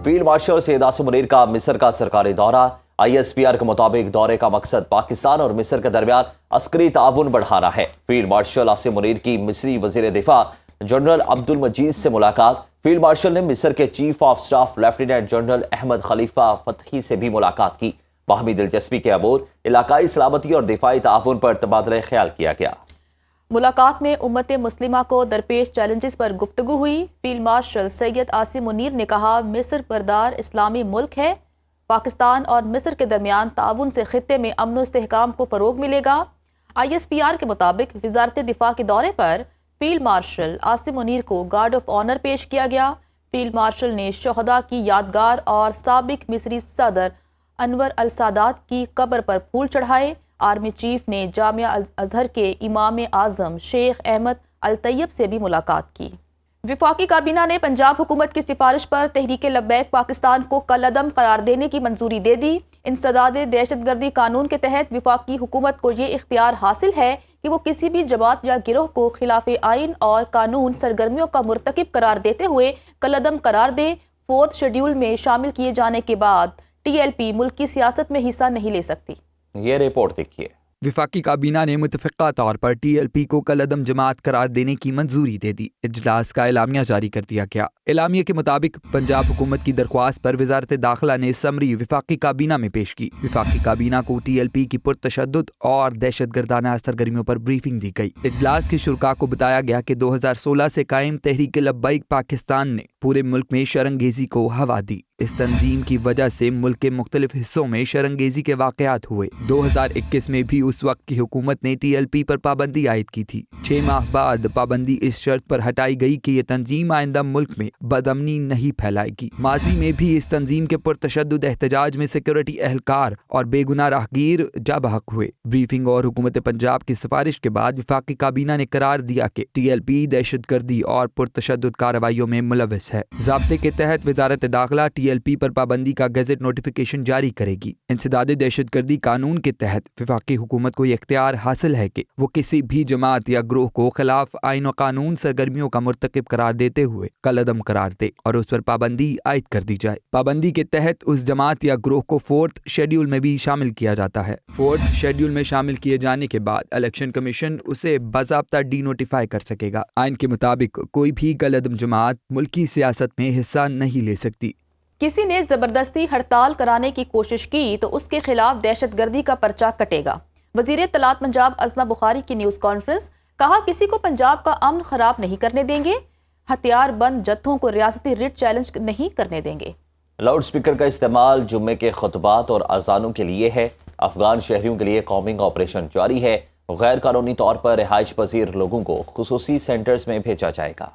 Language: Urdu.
فیلڈ مارشل سید عاصم منیر کا مصر کا سرکاری دورہ۔ ISPR کے مطابق دورے کا مقصد پاکستان اور مصر کے درمیان عسکری تعاون بڑھانا ہے۔ فیلڈ مارشل عاصم منیر کی مصری وزیر دفاع جنرل عبد المجید سے ملاقات۔ فیلڈ مارشل نے مصر کے chief of staff lieutenant general Ahmed Khalifa Fathi سے بھی ملاقات کی۔ باہمی دلچسپی کے امور، علاقائی سلامتی اور دفاعی تعاون پر تبادلہ خیال کیا گیا۔ ملاقات میں امت مسلمہ کو درپیش چیلنجز پر گفتگو ہوئی۔ فیلڈ مارشل سید عاصم منیر نے کہا مصر پردار اسلامی ملک ہے، پاکستان اور مصر کے درمیان تعاون سے خطے میں امن و استحکام کو فروغ ملے گا۔ ISPR کے مطابق وزارت دفاع کے دورے پر فیلڈ مارشل عاصم منیر کو گارڈ آف آنر پیش کیا گیا۔ فیلڈ مارشل نے شہداء کی یادگار اور سابق مصری صدر انور السادات کی قبر پر پھول چڑھائے۔ آرمی چیف نے جامعہ ازہر کے امام اعظم شیخ احمد الطیب سے بھی ملاقات کی۔ وفاقی کابینہ نے پنجاب حکومت کی سفارش پر تحریک لبیک پاکستان کو کالعدم قرار دینے کی منظوری دے دی۔ انسداد دہشت گردی قانون کے تحت وفاقی حکومت کو یہ اختیار حاصل ہے کہ وہ کسی بھی جماعت یا گروہ کو خلاف آئین اور قانون سرگرمیوں کا مرتکب قرار دیتے ہوئے کالعدم قرار دے۔ 4 شیڈول میں شامل کیے جانے کے بعد TLP ملک کی سیاست میں حصہ نہیں لے سکتی۔ یہ رپورٹ دیکھیے۔ وفاقی کابینہ نے متفقہ طور پر TLP کو کالعدم جماعت قرار دینے کی منظوری دے دی۔ اجلاس کا اعلامیہ جاری کر دیا گیا۔ اعلامیہ کے مطابق پنجاب حکومت کی درخواست پر وزارت داخلہ نے سمری وفاقی کابینہ میں پیش کی۔ وفاقی کابینہ کو TLP کی پرتشدد اور دہشت گردانہ سرگرمیوں پر بریفنگ دی گئی۔ اجلاس کے شرکاء کو بتایا گیا کہ 2016 سے قائم تحریک لبیک پاکستان نے پورے ملک میں شرنگیزی کو ہوا دی۔ اس تنظیم کی وجہ سے ملک کے مختلف حصوں میں شرنگیزی کے واقعات ہوئے۔ 2021 میں بھی اس وقت کی حکومت نے TLP پر پابندی عائد کی تھی۔ 6 ماہ بعد پابندی اس شرط پر ہٹائی گئی کہ یہ تنظیم آئندہ ملک میں بدامنی نہیں پھیلائے گی۔ ماضی میں بھی اس تنظیم کے پرتشدد احتجاج میں سیکورٹی اہلکار اور بے گناہ راہگیر جاں بحق ہوئے۔ بریفنگ اور حکومت پنجاب کی سفارش کے بعد وفاقی کابینہ نے قرار دیا کہ TLP دہشت گردی اور پرتشدد کارروائیوں میں ملوث ہے۔ ضابطے کے تحت وزارت داخلہ TLP پر پابندی کا گیزٹ نوٹیفیکیشن جاری کرے گی۔ انسداد دہشت گردی قانون کے تحت وفاقی حکومت کو یہ اختیار حاصل ہے کہ وہ کسی بھی جماعت یا گروہ کو خلاف آئین و قانون سرگرمیوں کا مرتکب قرار دیتے ہوئے کالعدم قرار دے اور اس پر پابندی عائد کر دی جائے۔ پابندی کے تحت اس جماعت یا گروہ کو 4 شیڈول میں بھی شامل کیا جاتا ہے۔ 4 شیڈول میں شامل کیے جانے کے بعد الیکشن کمیشن اسے باضابطہ ڈی نوٹیفائی کر سکے گا۔ آئین کے مطابق کوئی بھی کالعدم جماعت ملکی سیاست میں حصہ نہیں لے سکتی۔ کسی نے زبردستی ہڑتال کرانے کی کوشش کی تو اس کے خلاف دہشت گردی کا پرچہ کٹے گا۔ وزیر اطلاعات پنجاب عظمہ بخاری کی نیوز کانفرنس، کہا کسی کو پنجاب کا امن خراب نہیں کرنے دیں گے، ہتھیار بند جتھوں کو ریاستی ریٹ چیلنج نہیں کرنے دیں گے۔ لاؤڈ سپیکر کا استعمال جمعے کے خطبات اور اذانوں کے لیے ہے۔ افغان شہریوں کے لیے کامنگ آپریشن جاری ہے۔ غیر قانونی طور پر رہائش پذیر لوگوں کو خصوصی سینٹرز میں بھیجا جائے گا۔